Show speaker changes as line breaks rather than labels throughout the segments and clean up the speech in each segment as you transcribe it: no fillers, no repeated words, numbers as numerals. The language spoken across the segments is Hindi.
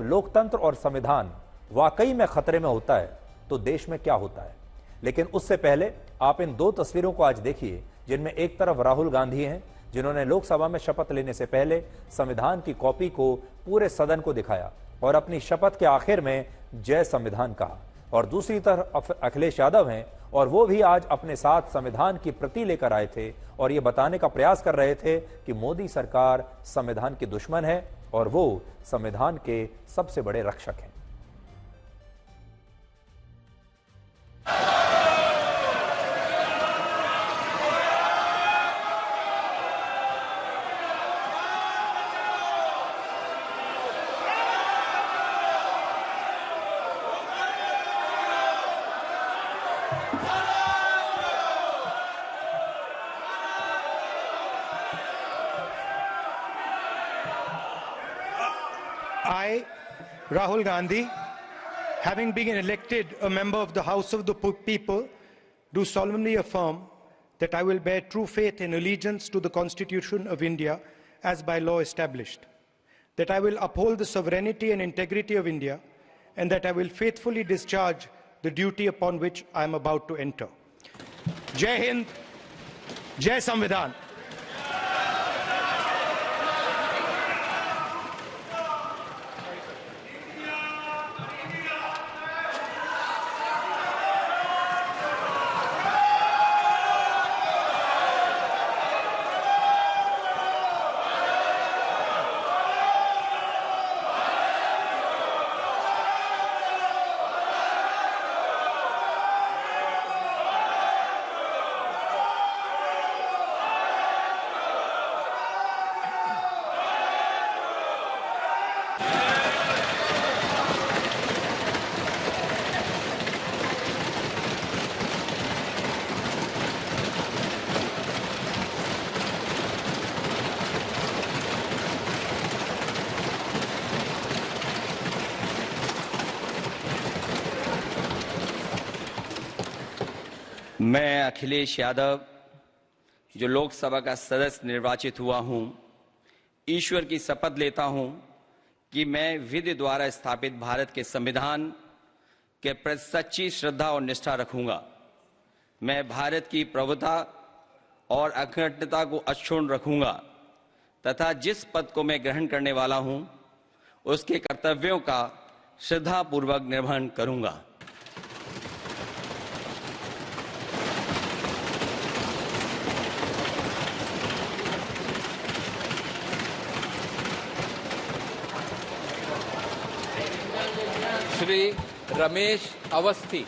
लोकतंत्र और संविधान वाकई में खतरे में होता है तो देश में क्या होता है। लेकिन उससे पहले आप इन दो तस्वीरों को आज देखिए, जिनमें एक तरफ राहुल गांधी हैं जिन्होंने लोकसभा में शपथ लेने से पहले संविधान की कॉपी को पूरे सदन को दिखाया और अपनी शपथ के आखिर में जय संविधान कहा, और दूसरी तरफ अखिलेश यादव हैं और वो भी आज अपने साथ संविधान की प्रति लेकर आए थे और ये बताने का प्रयास कर रहे थे कि मोदी सरकार संविधान की दुश्मन है और वो संविधान के सबसे बड़े रक्षक हैं।
I, Rahul Gandhi, having been elected a member of the House of the People, do solemnly affirm that I will bear true faith and allegiance to the Constitution of India as by law established, that I will uphold the sovereignty and integrity of India, and that I will faithfully discharge the duty upon which I am about to enter. Jai Hind, Jai Samvidhan.
मैं अखिलेश यादव, जो लोकसभा का सदस्य निर्वाचित हुआ हूं, ईश्वर की शपथ लेता हूं कि मैं विधि द्वारा स्थापित भारत के संविधान के प्रति सच्ची श्रद्धा और निष्ठा रखूंगा। मैं भारत की प्रभुता और अखंडता को अक्षुण्ण रखूंगा तथा जिस पद को मैं ग्रहण करने वाला हूं उसके कर्तव्यों का श्रद्धापूर्वक निर्वहन करूंगा।
श्री रमेश अवस्थी।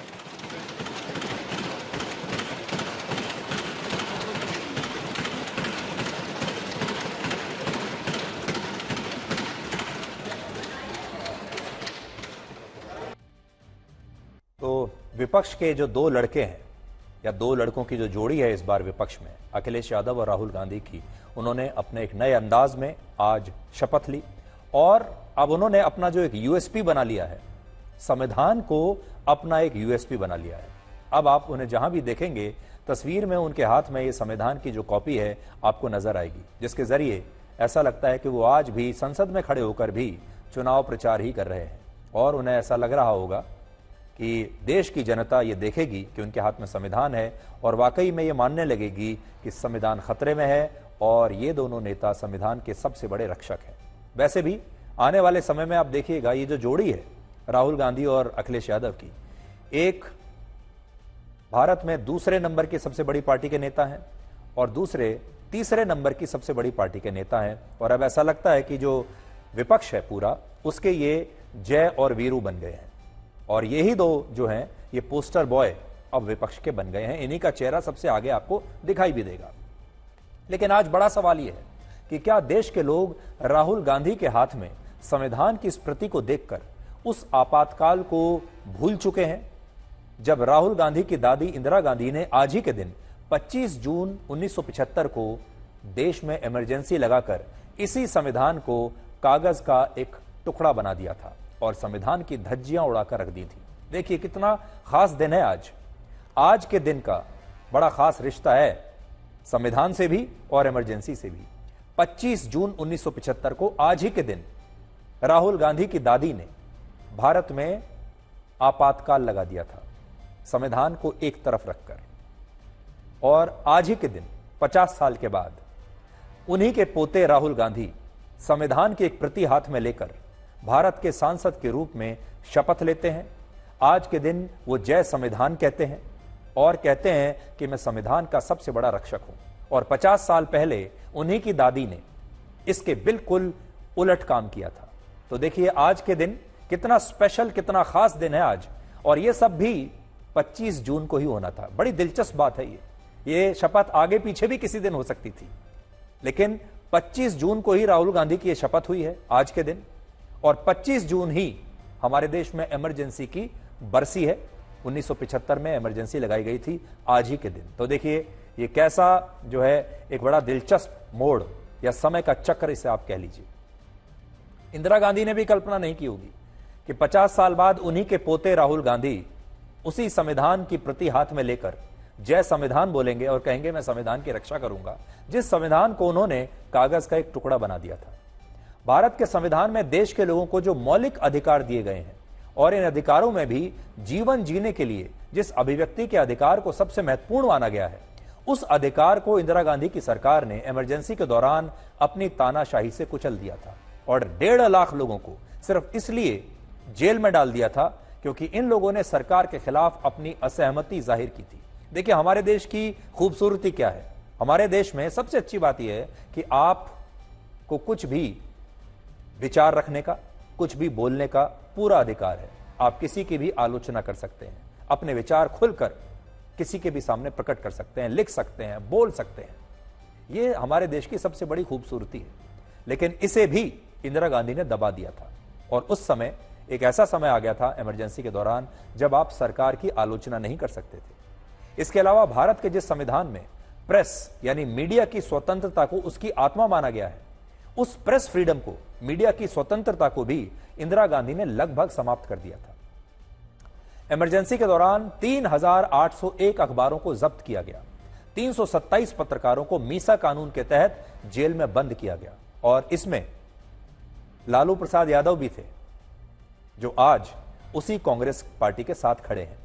तो विपक्ष के जो दो लड़के हैं या दो लड़कों की जो जोड़ी है इस बार विपक्ष में, अखिलेश यादव और राहुल गांधी की, उन्होंने अपने एक नए अंदाज में आज शपथ ली और अब उन्होंने अपना जो एक यूएसपी बना लिया है, संविधान को अपना एक यूएसपी बना लिया है। अब आप उन्हें जहां भी देखेंगे तस्वीर में उनके हाथ में ये संविधान की जो कॉपी है आपको नजर आएगी, जिसके जरिए ऐसा लगता है कि वो आज भी संसद में खड़े होकर भी चुनाव प्रचार ही कर रहे हैं और उन्हें ऐसा लग रहा होगा कि देश की जनता ये देखेगी कि उनके हाथ में संविधान है और वाकई में ये मानने लगेगी कि संविधान खतरे में है और ये दोनों नेता संविधान के सबसे बड़े रक्षक हैं। वैसे भी आने वाले समय में आप देखिएगा ये जो जोड़ी है राहुल गांधी और अखिलेश यादव की, एक भारत में दूसरे नंबर की सबसे बड़ी पार्टी के नेता हैं और दूसरे तीसरे नंबर की सबसे बड़ी पार्टी के नेता हैं, और अब ऐसा लगता है कि जो विपक्ष है पूरा उसके ये जय और वीरू बन गए हैं और यही दो जो हैं ये पोस्टर बॉय अब विपक्ष के बन गए हैं। इन्हीं का चेहरा सबसे आगे आपको दिखाई भी देगा। लेकिन आज बड़ा सवाल यह है कि क्या देश के लोग राहुल गांधी के हाथ में संविधान की इस प्रति को देखकर उस आपातकाल को भूल चुके हैं जब राहुल गांधी की दादी इंदिरा गांधी ने आज ही के दिन 25 जून 1975 को देश में इमरजेंसी लगाकर इसी संविधान को कागज का एक टुकड़ा बना दिया था और संविधान की धज्जियां उड़ाकर रख दी थी। देखिए कितना खास दिन है आज के दिन का बड़ा खास रिश्ता है संविधान से भी और इमरजेंसी से भी। 25 जून 1975 को आज ही के दिन राहुल गांधी की दादी ने भारत में आपातकाल लगा दिया था, संविधान को एक तरफ रखकर। और आज ही के दिन 50 साल के बाद उन्हीं के पोते राहुल गांधी संविधान की एक प्रति हाथ में लेकर भारत के सांसद के रूप में शपथ लेते हैं। आज के दिन वो जय संविधान कहते हैं और कहते हैं कि मैं संविधान का सबसे बड़ा रक्षक हूं। और 50 साल पहले उन्हीं की दादी ने इसके बिल्कुल उलट काम किया था। तो देखिए आज के दिन कितना स्पेशल, कितना खास दिन है आज। और ये सब भी 25 जून को ही होना था। बड़ी दिलचस्प बात है ये शपथ आगे पीछे भी किसी दिन हो सकती थी, लेकिन 25 जून को ही राहुल गांधी की यह शपथ हुई है आज के दिन। और 25 जून ही हमारे देश में इमरजेंसी की बरसी है। 1975 में इमरजेंसी लगाई गई थी आज ही के दिन। तो देखिए ये कैसा जो है एक बड़ा दिलचस्प मोड़ या समय का चक्र इसे आप कह लीजिए। इंदिरा गांधी ने भी कल्पना नहीं की होगी कि 50 साल बाद उन्हीं के पोते राहुल गांधी उसी संविधान की प्रति हाथ में लेकर जय संविधान बोलेंगे और कहेंगे मैं संविधान की रक्षा करूंगा, जिस संविधान को उन्होंने कागज का एक टुकड़ा बना दिया था। भारत के संविधान में देश के लोगों को जो मौलिक अधिकार दिए गए हैं और इन अधिकारों में भी जीवन जीने के लिए जिस अभिव्यक्ति के अधिकार को सबसे महत्वपूर्ण माना गया है, उस अधिकार को इंदिरा गांधी की सरकार ने इमरजेंसी के दौरान अपनी तानाशाही से कुचल दिया था और 1.5 लाख लोगों को सिर्फ इसलिए जेल में डाल दिया था क्योंकि इन लोगों ने सरकार के खिलाफ अपनी असहमति जाहिर की थी। देखिए हमारे देश की खूबसूरती क्या है। हमारे देश में सबसे अच्छी बात यह है कि आपको कुछ भी विचार रखने का, कुछ भी बोलने का पूरा अधिकार है। आप किसी की भी आलोचना कर सकते हैं, अपने विचार खुलकर किसी के भी सामने प्रकट कर सकते हैं, लिख सकते हैं, बोल सकते हैं। यह हमारे देश की सबसे बड़ी खूबसूरती है। लेकिन इसे भी इंदिरा गांधी ने दबा दिया था और उस समय एक ऐसा समय आ गया था इमरजेंसी के दौरान जब आप सरकार की आलोचना नहीं कर सकते थे। इसके अलावा भारत के जिस संविधान में प्रेस यानी मीडिया की स्वतंत्रता को उसकी आत्मा माना गया है, उस प्रेस फ्रीडम को, मीडिया की स्वतंत्रता को भी इंदिरा गांधी ने लगभग समाप्त कर दिया था। इमरजेंसी के दौरान 3801 अखबारों को जब्त किया गया, 327 पत्रकारों को मीसा कानून के तहत जेल में बंद किया गया और इसमें लालू प्रसाद यादव भी थे जो आज उसी कांग्रेस पार्टी के साथ खड़े हैं।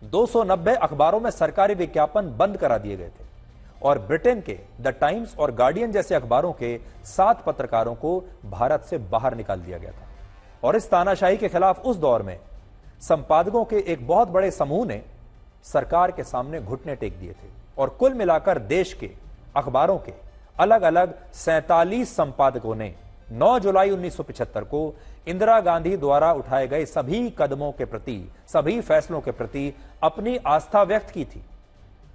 290 अखबारों में सरकारी विज्ञापन बंद करा दिए गए थे और ब्रिटेन के द टाइम्स और गार्डियन जैसे अखबारों के 7 पत्रकारों को भारत से बाहर निकाल दिया गया था। और इस तानाशाही के खिलाफ उस दौर में संपादकों के एक बहुत बड़े समूह ने सरकार के सामने घुटने टेक दिए थे और कुल मिलाकर देश के अखबारों के अलग अलग 47 संपादकों ने 9 जुलाई 1975 को इंदिरा गांधी द्वारा उठाए गए सभी कदमों के प्रति, सभी फैसलों के प्रति अपनी आस्था व्यक्त की थी।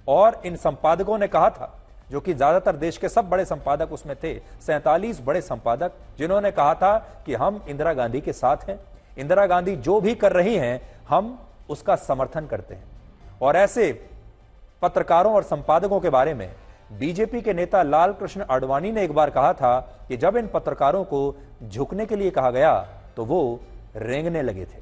और इन संपादकों ने कहा था, जो कि ज्यादातर देश के सब बड़े संपादक उसमें थे, 47 बड़े संपादक, जिन्होंने कहा था कि हम इंदिरा गांधी के साथ हैं, इंदिरा गांधी जो भी कर रही हैं हम उसका समर्थन करते हैं। और ऐसे पत्रकारों और संपादकों के बारे में बीजेपी के नेता लाल कृष्ण आडवाणी ने एक बार कहा था कि जब इन पत्रकारों को झुकने के लिए कहा गया तो वो रेंगने लगे थे।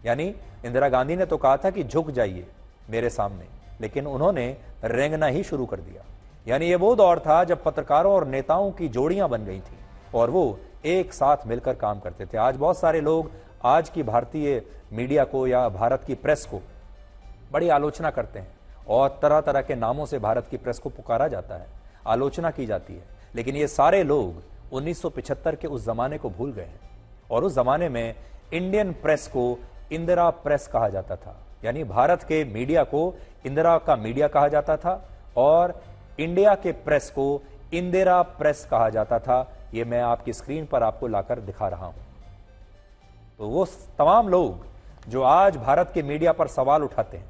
यानी इंदिरा गांधी ने तो कहा था कि झुक जाइए मेरे सामने, लेकिन उन्होंने रेंगना ही शुरू कर दिया। यानी ये वो दौर था जब पत्रकारों और नेताओं की जोड़ियां बन गई थी और वो एक साथ मिलकर काम करते थे। आज बहुत सारे लोग आज की भारतीय मीडिया को या भारत की प्रेस को बड़ी आलोचना करते हैं और तरह तरह के नामों से भारत की प्रेस को पुकारा जाता है, आलोचना की जाती है। लेकिन ये सारे लोग 1975 के उस जमाने को भूल गए हैं और उस जमाने में इंडियन प्रेस को इंदिरा प्रेस कहा जाता था। यानी भारत के मीडिया को इंदिरा का मीडिया कहा जाता था और इंडिया के प्रेस को इंदिरा प्रेस कहा जाता था। ये मैं आपकी स्क्रीन पर आपको लाकर दिखा रहा हूं। तो वो तमाम लोग जो आज भारत के मीडिया पर सवाल उठाते हैं,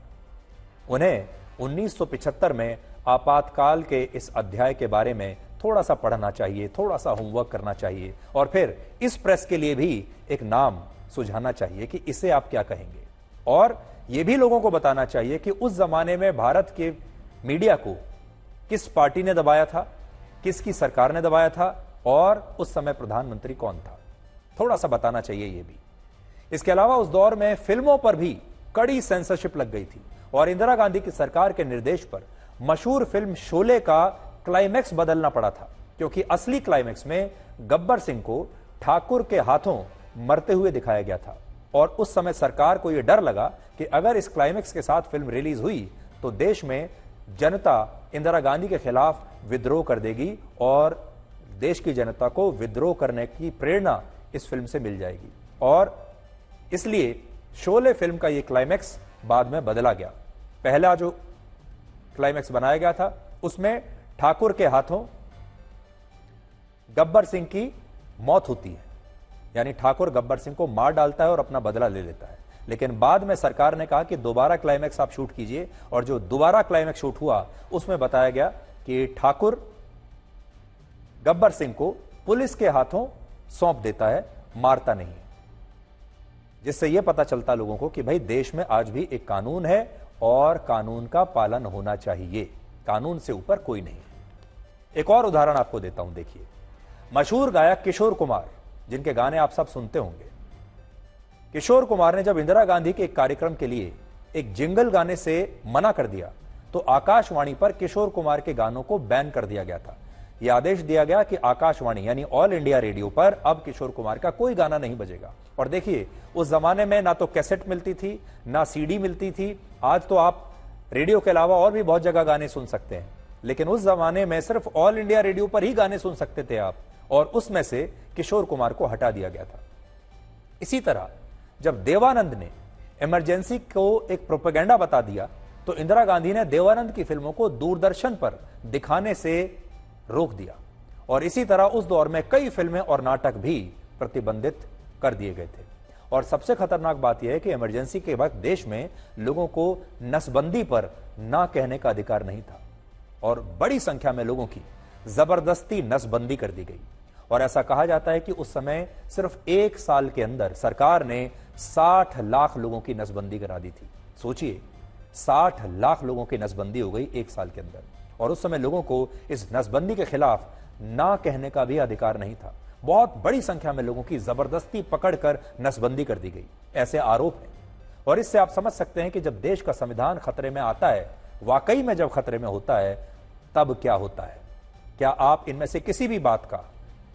उन्हें 1975 में आपातकाल के इस अध्याय के बारे में थोड़ा सा पढ़ना चाहिए, थोड़ा सा होमवर्क करना चाहिए और फिर इस प्रेस के लिए भी एक नाम सुझाना चाहिए कि इसे आप क्या कहेंगे। और यह भी लोगों को बताना चाहिए कि उस जमाने में भारत के मीडिया को किस पार्टी ने दबाया था, किसकी सरकार ने दबाया था और उस समय प्रधानमंत्री कौन था, थोड़ा सा बताना चाहिए ये भी। इसके अलावा उस दौर में फिल्मों पर भी कड़ी सेंसरशिप लग गई थी और इंदिरा गांधी की सरकार के निर्देश पर मशहूर फिल्म शोले का क्लाइमैक्स बदलना पड़ा था, क्योंकि असली क्लाइमैक्स में गब्बर सिंह को ठाकुर के हाथों मरते हुए दिखाया गया था। और उस समय सरकार को यह डर लगा कि अगर इस क्लाइमेक्स के साथ फिल्म रिलीज हुई तो देश में जनता इंदिरा गांधी के खिलाफ विद्रोह कर देगी और देश की जनता को विद्रोह करने की प्रेरणा इस फिल्म से मिल जाएगी। और इसलिए शोले फिल्म का यह क्लाइमेक्स बाद में बदला गया। पहला जो क्लाइमेक्स बनाया गया था उसमें ठाकुर के हाथों गब्बर सिंह की मौत होती है, यानी ठाकुर गब्बर सिंह को मार डालता है और अपना बदला ले लेता है। लेकिन बाद में सरकार ने कहा कि दोबारा क्लाइमेक्स आप शूट कीजिए, और जो दोबारा क्लाइमेक्स शूट हुआ उसमें बताया गया कि ठाकुर गब्बर सिंह को पुलिस के हाथों सौंप देता है, मारता नहीं है। जिससे यह पता चलता लोगों को कि भाई देश में आज भी एक कानून है और कानून का पालन होना चाहिए, कानून से ऊपर कोई नहीं है। एक और उदाहरण आपको देता हूं, देखिए। मशहूर गायक किशोर कुमार, जिनके गाने आप सब सुनते होंगे, किशोर कुमार ने जब इंदिरा गांधी के एक कार्यक्रम के लिए एक जिंगल गाने से मना कर दिया तो आकाशवाणी पर किशोर कुमार के गानों को बैन कर दिया गया था। यह आदेश दिया गया कि आकाशवाणी यानी ऑल इंडिया रेडियो पर अब किशोर कुमार का कोई गाना नहीं बजेगा। और देखिए, उस जमाने में ना तो कैसेट मिलती थी ना सीडी मिलती थी। आज तो आप रेडियो के अलावा और भी बहुत जगह गाने सुन सकते हैं, लेकिन उस जमाने में सिर्फ ऑल इंडिया रेडियो पर ही गाने सुन सकते थे आप, और उसमें से किशोर कुमार को हटा दिया गया था। इसी तरह जब देवानंद ने इमरजेंसी को एक प्रोपेगेंडा बता दिया तो इंदिरा गांधी ने देवानंद की फिल्मों को दूरदर्शन पर दिखाने से रोक दिया, और इसी तरह उस दौर में कई फिल्में और नाटक भी प्रतिबंधित कर दिए गए थे। और सबसे खतरनाक बात यह है कि इमरजेंसी के वक्त देश में लोगों को नसबंदी पर ना कहने का अधिकार नहीं था, और बड़ी संख्या में लोगों की जबरदस्ती नसबंदी कर दी गई। और ऐसा कहा जाता है कि उस समय सिर्फ 1 साल के अंदर सरकार ने 60 लाख लोगों की नसबंदी करा दी थी। सोचिए, 60 लाख लोगों की नसबंदी हो गई 1 साल के अंदर, और उस समय लोगों को इस नसबंदी के खिलाफ ना कहने का भी अधिकार नहीं था। बहुत बड़ी संख्या में लोगों की जबरदस्ती पकड़कर नसबंदी कर दी गई, ऐसे आरोप हैं। और इससे आप समझ सकते हैं कि जब देश का संविधान खतरे में आता है, वाकई में जब खतरे में होता है, तब क्या होता है। क्या आप इनमें से किसी भी बात का,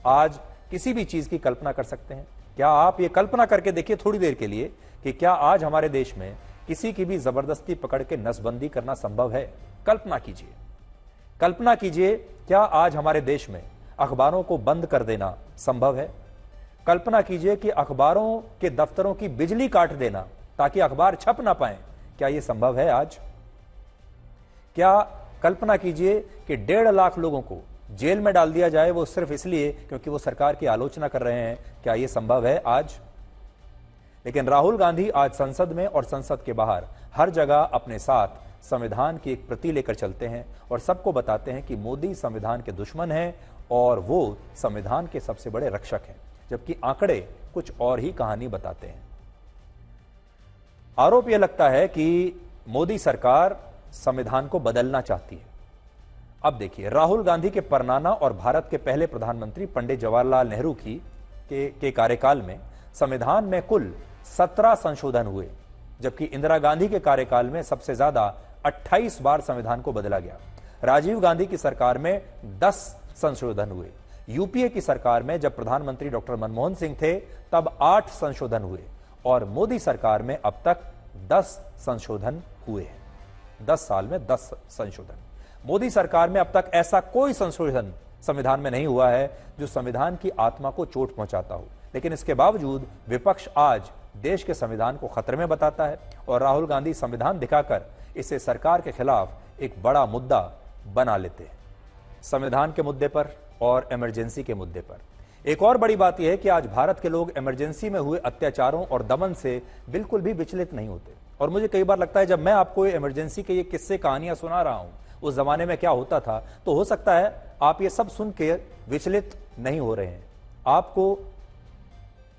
आज किसी भी चीज की कल्पना कर सकते हैं? क्या आप ये कल्पना करके देखिए थोड़ी देर के लिए कि क्या आज हमारे देश में किसी की भी जबरदस्ती पकड़ के नसबंदी करना संभव है? कल्पना कीजिए, कल्पना कीजिए, क्या आज हमारे देश में अखबारों को बंद कर देना संभव है? कल्पना कीजिए कि अखबारों के दफ्तरों की बिजली काट देना ताकि अखबार छप ना पाए, क्या यह संभव है आज? क्या कल्पना कीजिए कि 1.5 लाख लोगों को जेल में डाल दिया जाए, वो सिर्फ इसलिए क्योंकि वो सरकार की आलोचना कर रहे हैं, क्या यह संभव है आज? लेकिन राहुल गांधी आज संसद में और संसद के बाहर हर जगह अपने साथ संविधान की एक प्रति लेकर चलते हैं और सबको बताते हैं कि मोदी संविधान के दुश्मन हैं और वो संविधान के सबसे बड़े रक्षक हैं, जबकि आंकड़े कुछ और ही कहानी बताते हैं। आरोप यह लगता है कि मोदी सरकार संविधान को बदलना चाहती है। अब देखिए, राहुल गांधी के परनाना और भारत के पहले प्रधानमंत्री पंडित जवाहरलाल नेहरू के कार्यकाल में संविधान में कुल 17 संशोधन हुए, जबकि इंदिरा गांधी के कार्यकाल में सबसे ज्यादा 28 बार संविधान को बदला गया। राजीव गांधी की सरकार में 10 संशोधन हुए। यूपीए की सरकार में जब प्रधानमंत्री डॉक्टर मनमोहन सिंह थे तब 8 संशोधन हुए, और मोदी सरकार में अब तक 10 संशोधन हुए हैं। 10 साल में 10 संशोधन। मोदी सरकार में अब तक ऐसा कोई संशोधन संविधान में नहीं हुआ है जो संविधान की आत्मा को चोट पहुंचाता हो। लेकिन इसके बावजूद विपक्ष आज देश के संविधान को खतरे में बताता है, और राहुल गांधी संविधान दिखाकर इसे सरकार के खिलाफ एक बड़ा मुद्दा बना लेते हैं। संविधान के मुद्दे पर और इमरजेंसी के मुद्दे पर एक और बड़ी बात यह है कि आज भारत के लोग इमरजेंसी में हुए अत्याचारों और दमन से बिल्कुल भी विचलित नहीं होते। और मुझे कई बार लगता है जब मैं आपको इमरजेंसी के ये किस्से कहानियां सुना रहा हूं, उस जमाने में क्या होता था, तो हो सकता है आप ये सब सुन के विचलित नहीं हो रहे हैं। आपको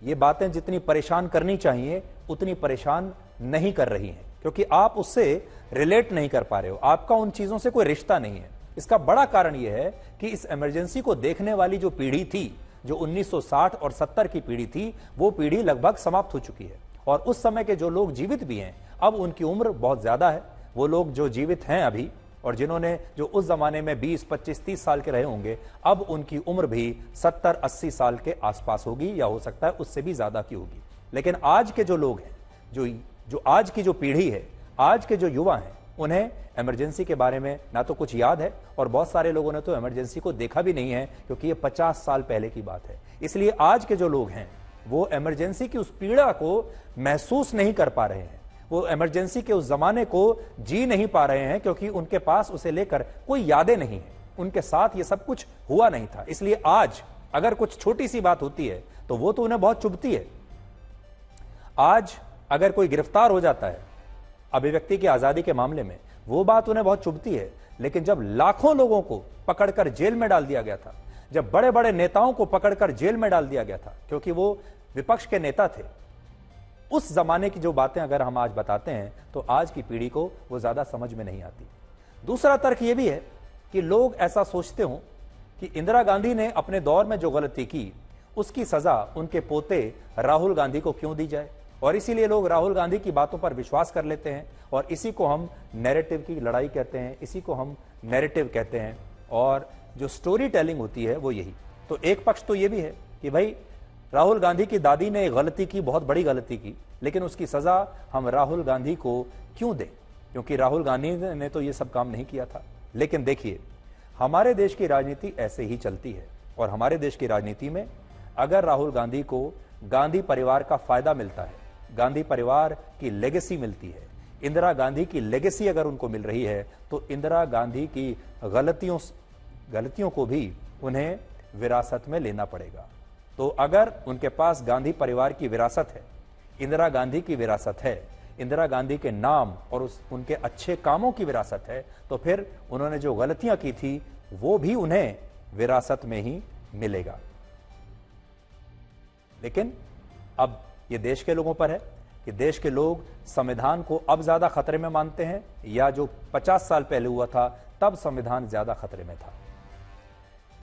ये बातें जितनी परेशान करनी चाहिए उतनी परेशान नहीं कर रही हैं, क्योंकि आप उससे रिलेट नहीं कर पा रहे हो, आपका उन चीजों से कोई रिश्ता नहीं है। इसका बड़ा कारण यह है कि इस इमरजेंसी को देखने वाली जो पीढ़ी थी, जो 1960 और 70 की पीढ़ी थी, वो पीढ़ी लगभग समाप्त हो चुकी है। और उस समय के जो लोग जीवित भी हैं, अब उनकी उम्र बहुत ज्यादा है। वो लोग जो जीवित हैं अभी और जिन्होंने जो उस जमाने में 20, 25, 30 साल के रहे होंगे, अब उनकी उम्र भी 70, 80 साल के आसपास होगी, या हो सकता है उससे भी ज्यादा की होगी। लेकिन आज के जो लोग हैं, जो आज की जो पीढ़ी है, आज के जो युवा हैं, उन्हें इमरजेंसी के बारे में ना तो कुछ याद है, और बहुत सारे लोगों ने तो इमरजेंसी को देखा भी नहीं है, क्योंकि ये 50 साल पहले की बात है। इसलिए आज के जो लोग हैं वो इमरजेंसी की उस पीड़ा को महसूस नहीं कर पा रहे हैं, वो इमरजेंसी के उस जमाने को जी नहीं पा रहे हैं, क्योंकि उनके पास उसे लेकर कोई यादें नहीं है, उनके साथ ये सब कुछ हुआ नहीं था। इसलिए आज अगर कुछ छोटी सी बात होती है तो वो तो उन्हें बहुत चुभती है। आज अगर कोई गिरफ्तार हो जाता है अभिव्यक्ति की आजादी के मामले में, वो बात उन्हें बहुत चुभती है। लेकिन जब लाखों लोगों को पकड़कर जेल में डाल दिया गया था, जब बड़े बड़े नेताओं को पकड़कर जेल में डाल दिया गया था क्योंकि वो विपक्ष के नेता थे, उस जमाने की जो बातें अगर हम आज बताते हैं तो आज की पीढ़ी को वो ज्यादा समझ में नहीं आती। दूसरा तर्क यह भी है कि लोग ऐसा सोचते हों कि इंदिरा गांधी ने अपने दौर में जो गलती की उसकी सजा उनके पोते राहुल गांधी को क्यों दी जाए, और इसीलिए लोग राहुल गांधी की बातों पर विश्वास कर लेते हैं, और इसी को हम नैरेटिव की लड़ाई कहते हैं, इसी को हम नैरेटिव कहते हैं। और जो स्टोरी टेलिंग होती है वो यही। तो एक पक्ष तो ये भी है कि भाई राहुल गांधी की दादी ने गलती की, बहुत बड़ी गलती की, लेकिन उसकी सजा हम राहुल गांधी को क्यों दें, क्योंकि राहुल गांधी ने तो ये सब काम नहीं किया था। लेकिन देखिए, हमारे देश की राजनीति ऐसे ही चलती है, और हमारे देश की राजनीति में अगर राहुल गांधी को गांधी परिवार का फायदा मिलता है, गांधी परिवार की लेगेसी मिलती है, इंदिरा गांधी की लेगेसी अगर उनको मिल रही है, तो इंदिरा गांधी की गलतियों को भी उन्हें विरासत में लेना पड़ेगा। तो अगर उनके पास गांधी परिवार की विरासत है, इंदिरा गांधी की विरासत है, इंदिरा गांधी के नाम और उनके अच्छे कामों की विरासत है, तो फिर उन्होंने जो गलतियां की थी वो भी उन्हें विरासत में ही मिलेगा। लेकिन अब ये देश के लोगों पर है कि देश के लोग संविधान को अब ज्यादा खतरे में मानते हैं, या जो 50 साल पहले हुआ था तब संविधान ज्यादा खतरे में था।